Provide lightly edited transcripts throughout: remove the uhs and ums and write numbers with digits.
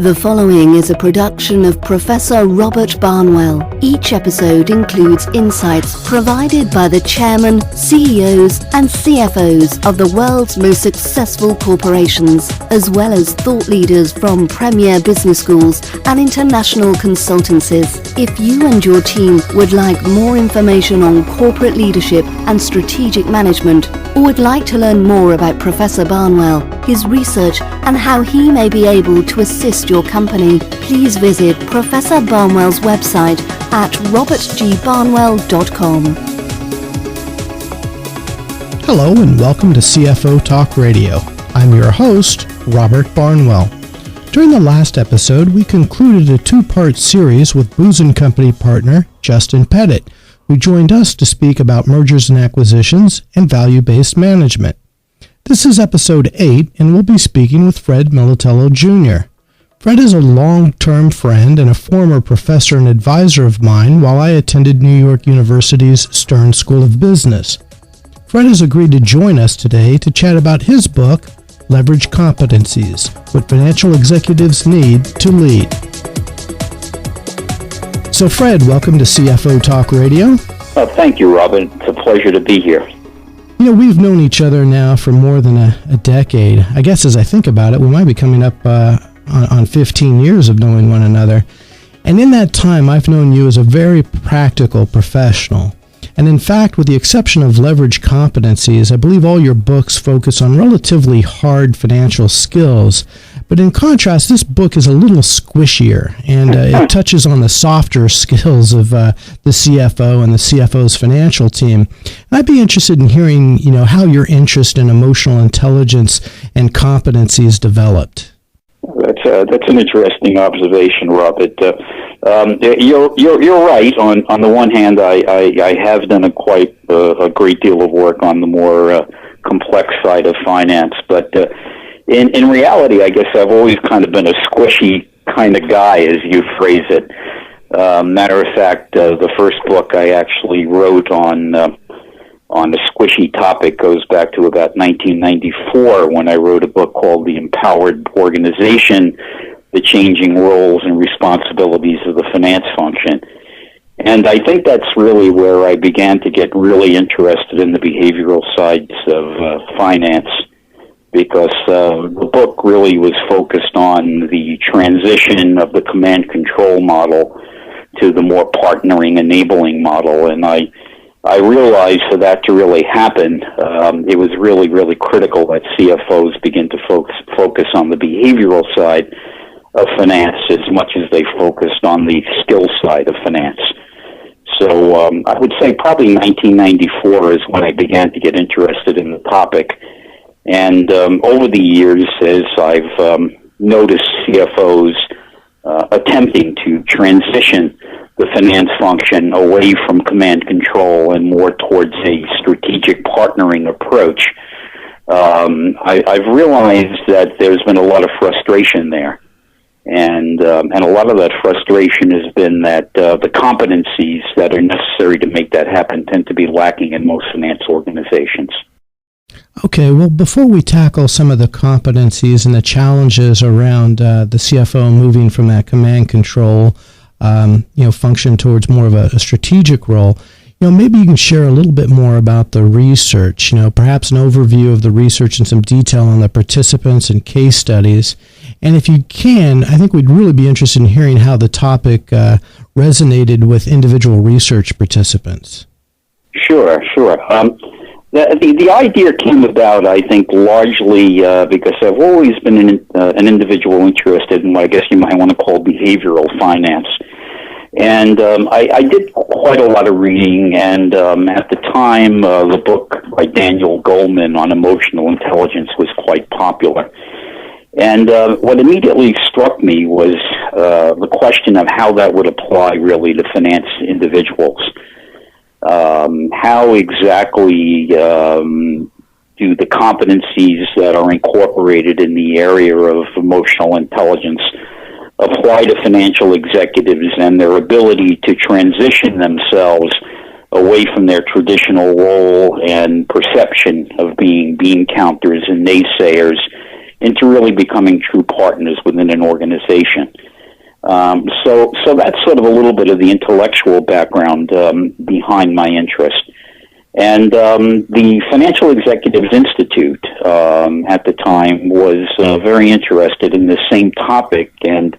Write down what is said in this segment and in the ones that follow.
The following is a production of Professor Robert Barnwell. Each episode includes insights provided by the chairman, CEOs, and CFOs of the world's most successful corporations, as well as thought leaders from premier business schools and international consultancies. If you and your team would like more information on corporate leadership and strategic management, or would like to learn more about Professor Barnwell, his research, and how he may be able to assist your company, please visit Professor Barnwell's website at robertgbarnwell.com. Hello and welcome to CFO Talk Radio. I'm your host, Robert Barnwell. During the last episode, we concluded a two-part series with Booz & Company partner Justin Pettit, who joined us to speak about mergers and acquisitions and value-based management. This is episode 8, and we'll be speaking with Fred Militello Jr. Fred is a long-term friend and a former professor and advisor of mine while I attended New York University's Stern School of Business. Fred has agreed to join us today to chat about his book, Leverage Competencies, What Financial Executives Need to Lead. So Fred, welcome to CFO Talk Radio. Thank you, Robin. It's a pleasure to be here. You know, we've known each other now for more than a decade. I guess as I think about it, we might be coming up on 15 years of knowing one another. And in that time, I've known you as a very practical professional. And in fact, with the exception of Leverage Competencies, I believe all your books focus on relatively hard financial skills. But in contrast, this book is a little squishier, and it touches on the softer skills of the CFO and the CFO's financial team. And I'd be interested in hearing, how your interest in emotional intelligence and competencies developed. That's an interesting observation, Robert. You're right. On the one hand, I have done a great deal of work on the more complex side of finance, but in reality, I guess I've always kind of been a squishy kind of guy, as you phrase it. Matter of fact, the first book I actually wrote on a squishy topic goes back to about 1994 when I wrote a book called The Empowered Organization, The Changing Roles and Responsibilities of the Finance Function. And I think that's really where I began to get really interested in the behavioral sides of finance, because the book really was focused on the transition of the command control model to the more partnering enabling model. And I realized for that to really happen, it was really, really critical that CFOs begin to focus on the behavioral side of finance as much as they focused on the skill side of finance. So I would say probably 1994 is when I began to get interested in the topic. And over the years, as I've noticed CFOs attempting to transition the finance function away from command control and more towards a strategic partnering approach, I've realized that there's been a lot of frustration there. And a lot of that frustration has been that the competencies that are necessary to make that happen tend to be lacking in most finance organizations. Okay, well, before we tackle some of the competencies and the challenges around the CFO moving from that command control function towards more of a strategic role, maybe you can share a little bit more about the research, perhaps an overview of the research and some detail on the participants and case studies. And if you can, I think we'd really be interested in hearing how the topic resonated with individual research participants. Sure. The idea came about, I think, largely because I've always been an individual interested in what I guess you might want to call behavioral finance. And I did quite a lot of reading, and at the time, the book by Daniel Goleman on emotional intelligence was quite popular. And what immediately struck me was the question of how that would apply really to finance individuals. How exactly do the competencies that are incorporated in the area of emotional intelligence apply to financial executives and their ability to transition themselves away from their traditional role and perception of being bean counters and naysayers into really becoming true partners within an organization. So that's sort of a little bit of the intellectual background behind my interest. And the Financial Executives Institute at the time was very interested in the same topic, and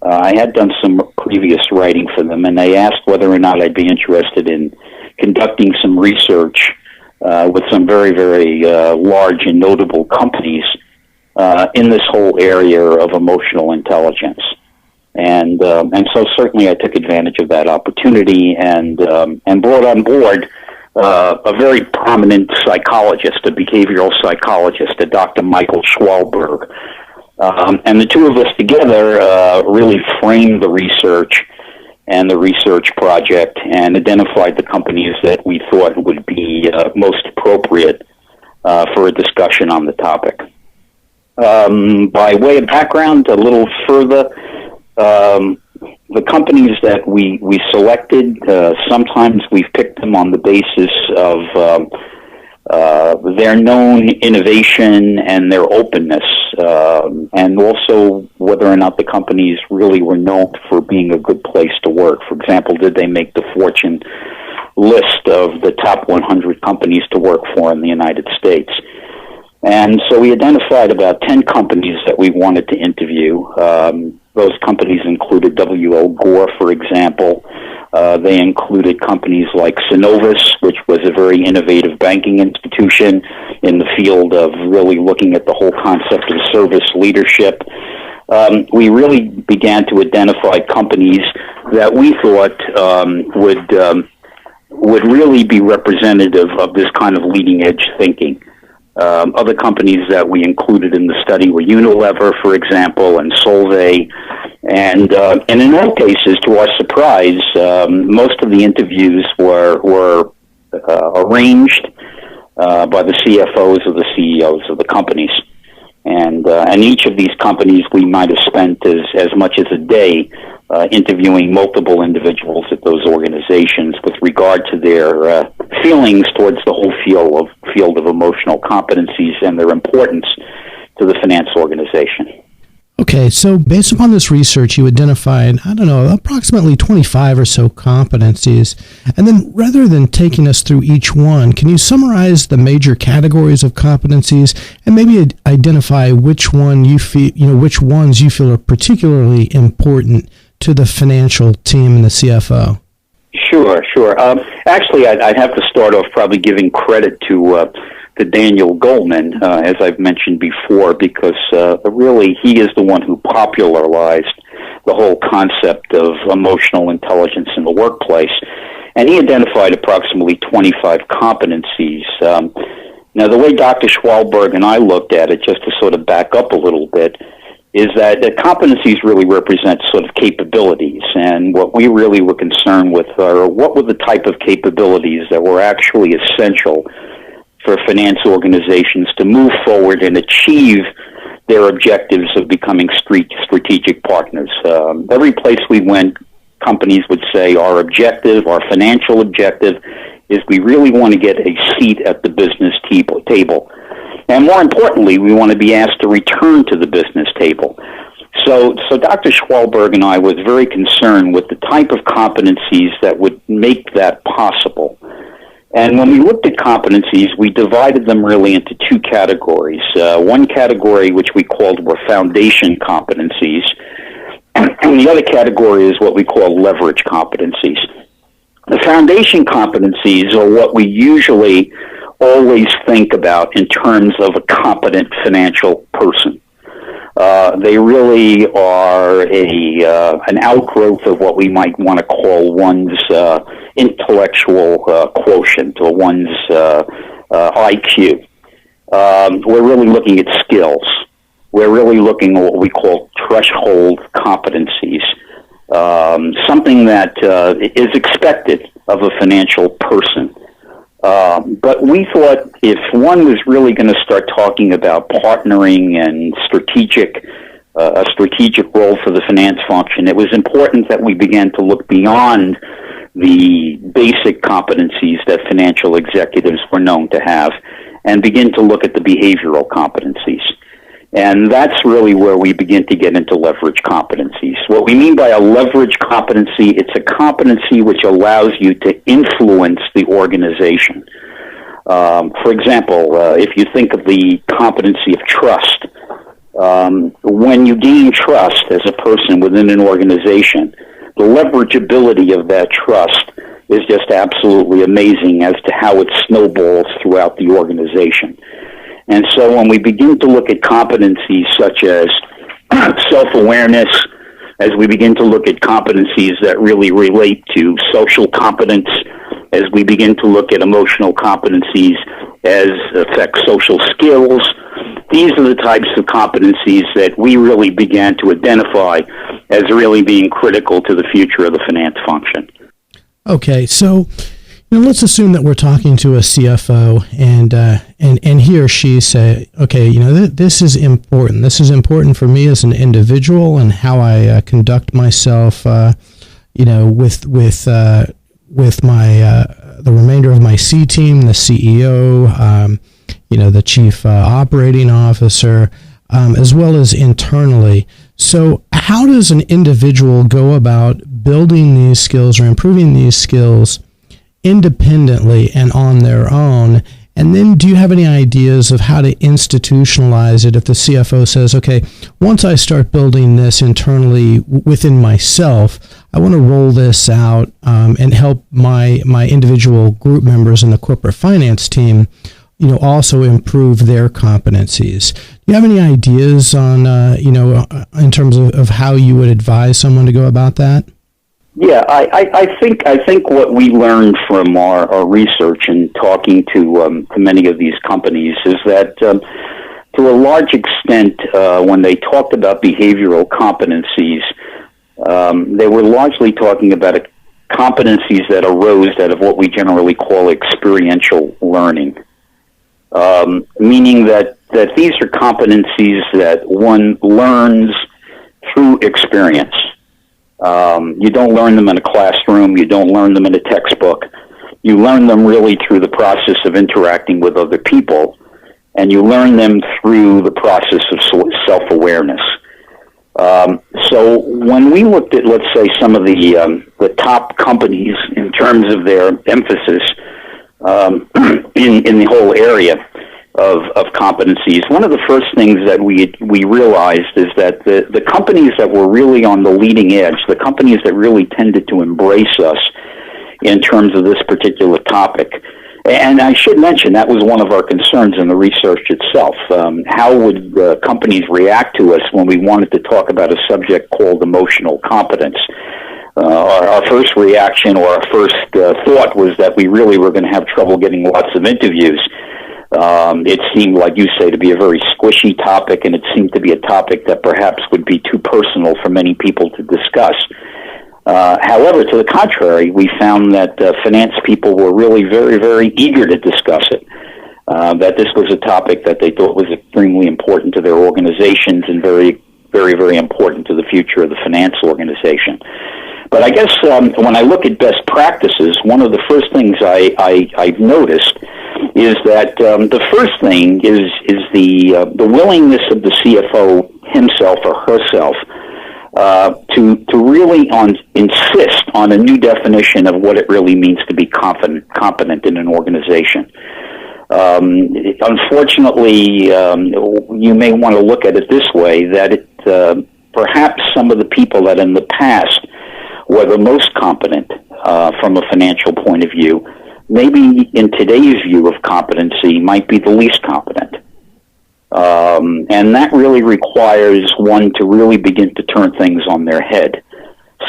I had done some previous writing for them, and they asked whether or not I'd be interested in conducting some research with some very, very large and notable companies in this whole area of emotional intelligence. And so certainly I took advantage of that opportunity and brought on board a very prominent psychologist, a behavioral psychologist, a Dr. Michael Schwalberg. And the two of us together really framed the research and the research project and identified the companies that we thought would be most appropriate for a discussion on the topic. By way of background, a little further, the companies that we selected, sometimes we've picked them on the basis of their known innovation and their openness, and also whether or not the companies really were known for being a good place to work. For example, did they make the Fortune list of the top 100 companies to work for in the United States? And so we identified about 10 companies that we wanted to interview. Those companies included W.L. Gore, for example. They included companies like Synovus, which was a very innovative banking institution in the field of really looking at the whole concept of service leadership. We really began to identify companies that we thought would really be representative of this kind of leading-edge thinking. Other companies that we included in the study were Unilever, for example, and Solvay. And in all cases, to our surprise, most of the interviews were arranged by the CFOs or the CEOs of the companies. And each of these companies, we might have spent as much as a day interviewing multiple individuals at those organizations with regard to their feelings towards the whole field of emotional competencies and their importance to the finance organization. Okay, so based upon this research, you identified, approximately 25 or so competencies. And then rather than taking us through each one, can you summarize the major categories of competencies and maybe identify which ones you feel are particularly important to the financial team and the CFO? Sure. Actually, I'd have to start off probably giving credit to Daniel Goleman, as I've mentioned before, because really he is the one who popularized the whole concept of emotional intelligence in the workplace. And he identified approximately 25 competencies. Now, the way Dr. Schwalberg and I looked at it, just to sort of back up a little bit, is that the competencies really represent sort of capabilities, and what we really were concerned with are what were the type of capabilities that were actually essential for finance organizations to move forward and achieve their objectives of becoming strategic partners. Every place we went, companies would say our financial objective is we really want to get a seat at the business table. And more importantly, we want to be asked to return to the business table. So Dr. Schwalberg and I was very concerned with the type of competencies that would make that possible. And when we looked at competencies, we divided them really into two categories. One category, which we called were foundation competencies, and the other category is what we call leverage competencies. The foundation competencies are what we usually always think about in terms of a competent financial person. They really are an outgrowth of what we might want to call one's intellectual quotient or one's IQ. We're really looking at skills. We're really looking at what we call threshold competencies, something that is expected of a financial person. But we thought if one was really going to start talking about partnering and a strategic role for the finance function, it was important that we began to look beyond the basic competencies that financial executives were known to have and begin to look at the behavioral competencies. And that's really where we begin to get into leverage competencies. What we mean by a leverage competency, it's a competency which allows you to influence the organization. For example, if you think of the competency of trust, when you gain trust as a person within an organization, the leverageability of that trust is just absolutely amazing as to how it snowballs throughout the organization. And so when we begin to look at competencies such as self-awareness, as we begin to look at competencies that really relate to social competence, as we begin to look at emotional competencies as affect social skills, these are the types of competencies that we really began to identify as really being critical to the future of the finance function. Okay, so let's assume that we're talking to a CFO, and he or she say, okay, this is important. This is important for me as an individual and how I conduct myself, with my the remainder of my C team, the CEO, the chief operating officer, as well as internally. So how does an individual go about building these skills or improving these skills independently and on their own? And then do you have any ideas of how to institutionalize it if the CFO says, okay, once I start building this internally within myself, I want to roll this out and help my individual group members in the corporate finance team, also improve their competencies. Do you have any ideas on, in terms of how you would advise someone to go about that? Yeah, I think what we learned from our research and talking to many of these companies is that to a large extent, when they talked about behavioral competencies, they were largely talking about competencies that arose out of what we generally call experiential learning, meaning that these are competencies that one learns through experience. You don't learn them in a classroom. You don't learn them in a textbook. You learn them really through the process of interacting with other people, and you learn them through the process of self-awareness. So when we looked at, let's say, some of the top companies in terms of their emphasis in the whole area of competencies, one of the first things that we realized is that the companies that were really on the leading edge, the companies that really tended to embrace us in terms of this particular topic, and I should mention that was one of our concerns in the research itself. How would companies react to us when we wanted to talk about a subject called emotional competence? Our first reaction or our first thought was that we really were going to have trouble getting lots of interviews. It seemed, like you say, to be a very squishy topic, and it seemed to be a topic that perhaps would be too personal for many people to discuss. However, to the contrary, we found that finance people were really very, very eager to discuss it, that this was a topic that they thought was extremely important to their organizations and very, very, very important to the future of the finance organization. But I guess when I look at best practices, one of the first things I've noticed is that the first thing is the willingness of the CFO himself or herself to really insist on a new definition of what it really means to be competent in an organization. Unfortunately, you may want to look at it this way, that perhaps some of the people that in the past were the most competent from a financial point of view, maybe in today's view of competency might be the least competent. And that really requires one to really begin to turn things on their head.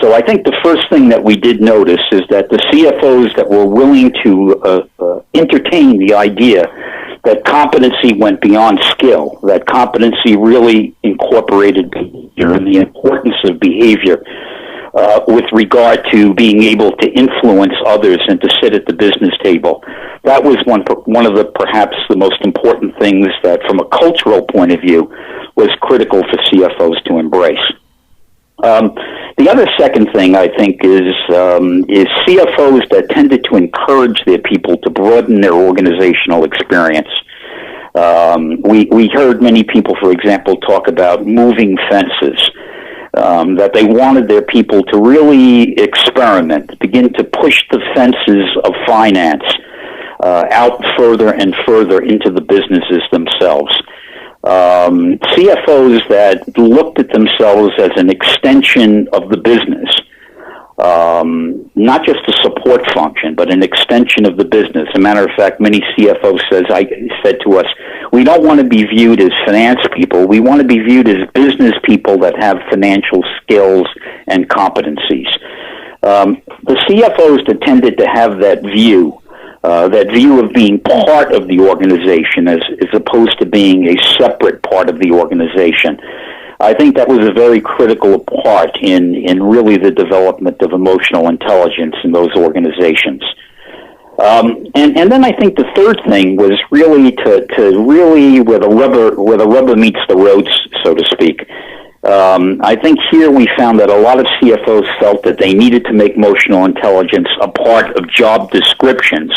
So I think the first thing that we did notice is that the CFOs that were willing to entertain the idea that competency went beyond skill, that competency really incorporated behavior and the importance of behavior with regard to being able to influence others and to sit at the business table. That was one of the perhaps the most important things that, from a cultural point of view, was critical for CFOs to embrace. The other second thing I think is CFOs that tended to encourage their people to broaden their organizational experience. We heard many people, for example, talk about moving fences, that they wanted their people to really experiment, begin to push the fences of finance out further and further into the businesses themselves. CFOs that looked at themselves as an extension of the business, not just a support function, but an extension of the business. As a matter of fact, many CFOs said to us, we don't want to be viewed as finance people. We want to be viewed as business people that have financial skills and competencies. The CFOs that tended to have that view of being part of the organization as opposed to being a separate part of the organization. I think that was a very critical part in really the development of emotional intelligence in those organizations. And then I think the third thing was really to really where the rubber meets the road, so to speak. I think here we found that a lot of CFOs felt that they needed to make emotional intelligence a part of job descriptions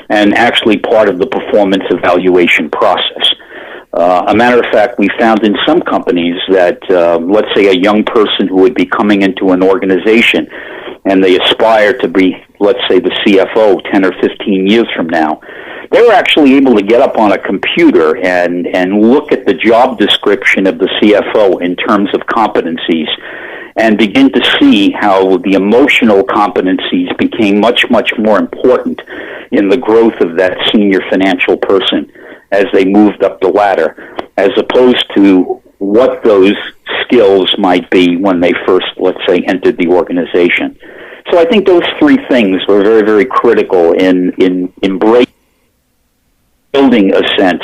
and actually part of the performance evaluation process. A matter of fact, we found in some companies that, let's say, a young person who would be coming into an organization and they aspire to be, let's say, the CFO 10 or 15 years from now, they were actually able to get up on a computer and look at the job description of the CFO in terms of competencies and begin to see how the emotional competencies became much, much more important in the growth of that senior financial person as they moved up the ladder, as opposed to what those skills might be when they first, let's say, entered the organization. So I think those three things were very, very critical in embracing, building a sense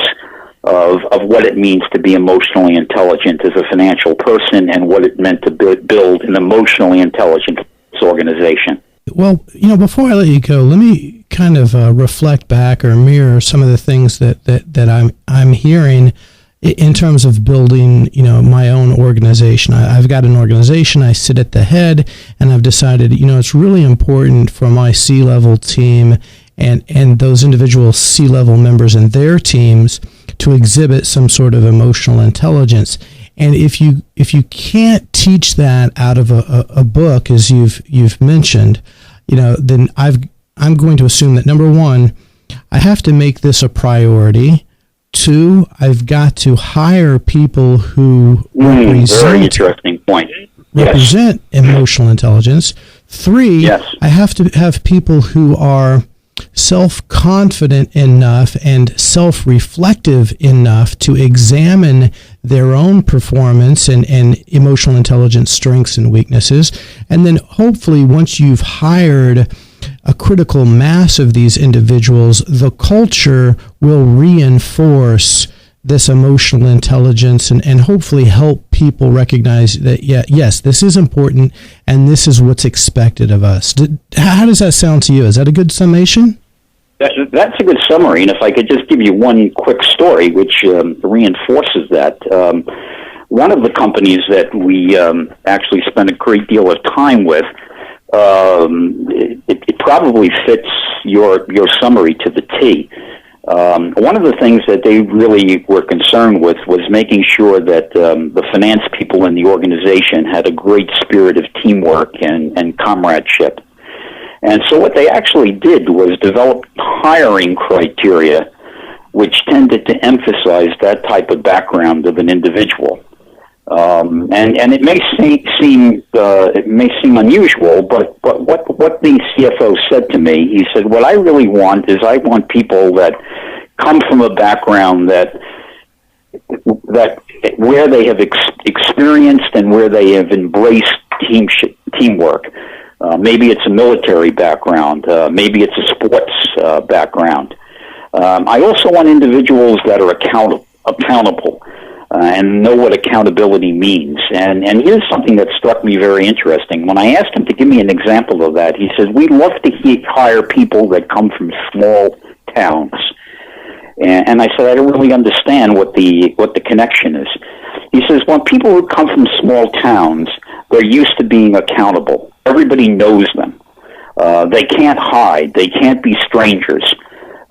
of what it means to be emotionally intelligent as a financial person and what it meant to build an emotionally intelligent organization. Well, before I let you go, let me kind of reflect back or mirror some of the things that I'm hearing in terms of building, my own organization. I've got an organization, I sit at the head, and I've decided, it's really important for my C-level team and those individual C-level members and their teams to exhibit some sort of emotional intelligence. And if you can't teach that out of a book, as you've mentioned, then I'm going to assume that, number one, I have to make this a priority. Two, I've got to hire people who very interesting point. Represent emotional intelligence. Three, I have to have people who are self-confident enough and self-reflective enough to examine their own performance and emotional intelligence strengths and weaknesses. And then hopefully once you've hired a critical mass of these individuals, the culture will reinforce this emotional intelligence and hopefully help people recognize that, yes, this is important and this is what's expected of us. How does that sound to you? Is that a good summation? That's a good summary, and if I could just give you one quick story which reinforces that. One of the companies that we actually spent a great deal of time with, it probably fits your summary to the T. One of the things that they really were concerned with was making sure that the finance people in the organization had a great spirit of teamwork and comradeship. And so what they actually did was develop hiring criteria which tended to emphasize that type of background of an individual. And it may seem unusual, but what the CFO said to me, he said, what I really want is I want people that come from a background that where they have experienced and where they have embraced teamwork. Maybe it's a military background. Maybe it's a sports background. I also want individuals that are accountable and know what accountability means. And here's something that struck me very interesting. When I asked him to give me an example of that, he said, we love to hire people that come from small towns. And I said, I don't really understand what the connection is. He says, well, people who come from small towns, they're used to being accountable. Everybody knows them. They can't hide. They can't be strangers.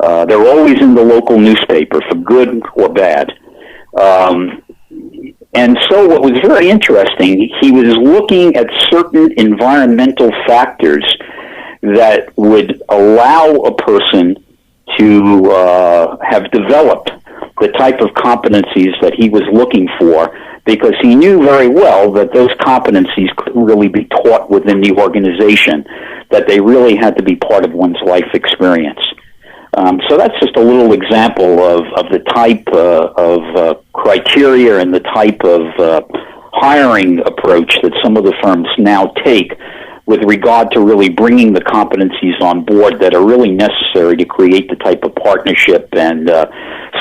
They're always in the local newspaper, for good or bad. And so what was very interesting, he was looking at certain environmental factors that would allow a person to have developed the type of competencies that he was looking for, because he knew very well that those competencies couldn't really be taught within the organization, that they really had to be part of one's life experience. So that's just a little example of the type of criteria and the type of hiring approach that some of the firms now take with regard to really bringing the competencies on board that are really necessary to create the type of partnership and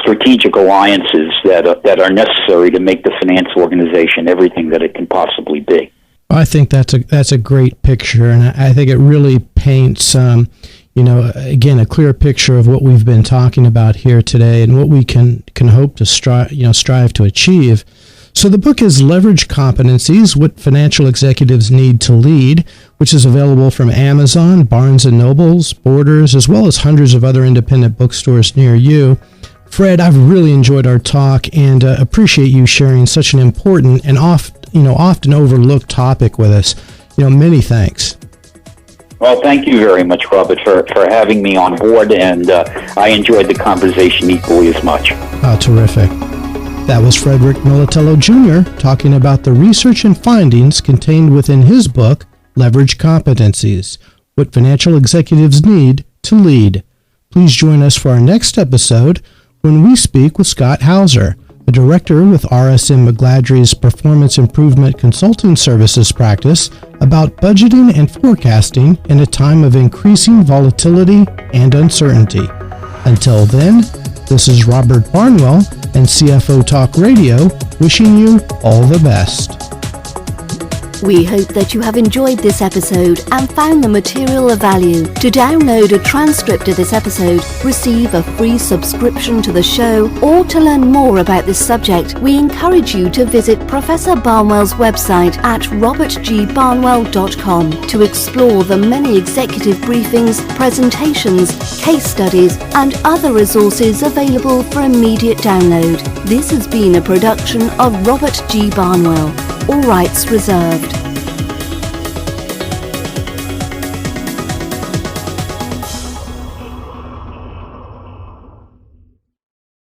strategic alliances that are necessary to make the finance organization everything that it can possibly be. I think that's a great picture, and I think it really paints, again, a clear picture of what we've been talking about here today and what we can hope to strive to achieve. So the book is Leverage Competencies, What Financial Executives Need to Lead, which is available from Amazon, Barnes & Nobles, Borders, as well as hundreds of other independent bookstores near you. Fred, I've really enjoyed our talk and appreciate you sharing such an important and often overlooked topic with us. Many thanks. Well, thank you very much, Robert, for having me on board, and I enjoyed the conversation equally as much. Oh, terrific. That was Frederick Militello Jr. talking about the research and findings contained within his book, Leverage Competencies, What Financial Executives Need to Lead. Please join us for our next episode when we speak with Scott Hauser, a director with RSM McGladrey's Performance Improvement Consulting Services practice, about budgeting and forecasting in a time of increasing volatility and uncertainty. Until then, this is Robert Barnwell and CFO Talk Radio wishing you all the best. We hope that you have enjoyed this episode and found the material of value. To download a transcript of this episode, receive a free subscription to the show, or to learn more about this subject, we encourage you to visit Professor Barnwell's website at robertgbarnwell.com to explore the many executive briefings, presentations, case studies, and other resources available for immediate download. This has been a production of Robert G. Barnwell. All rights reserved.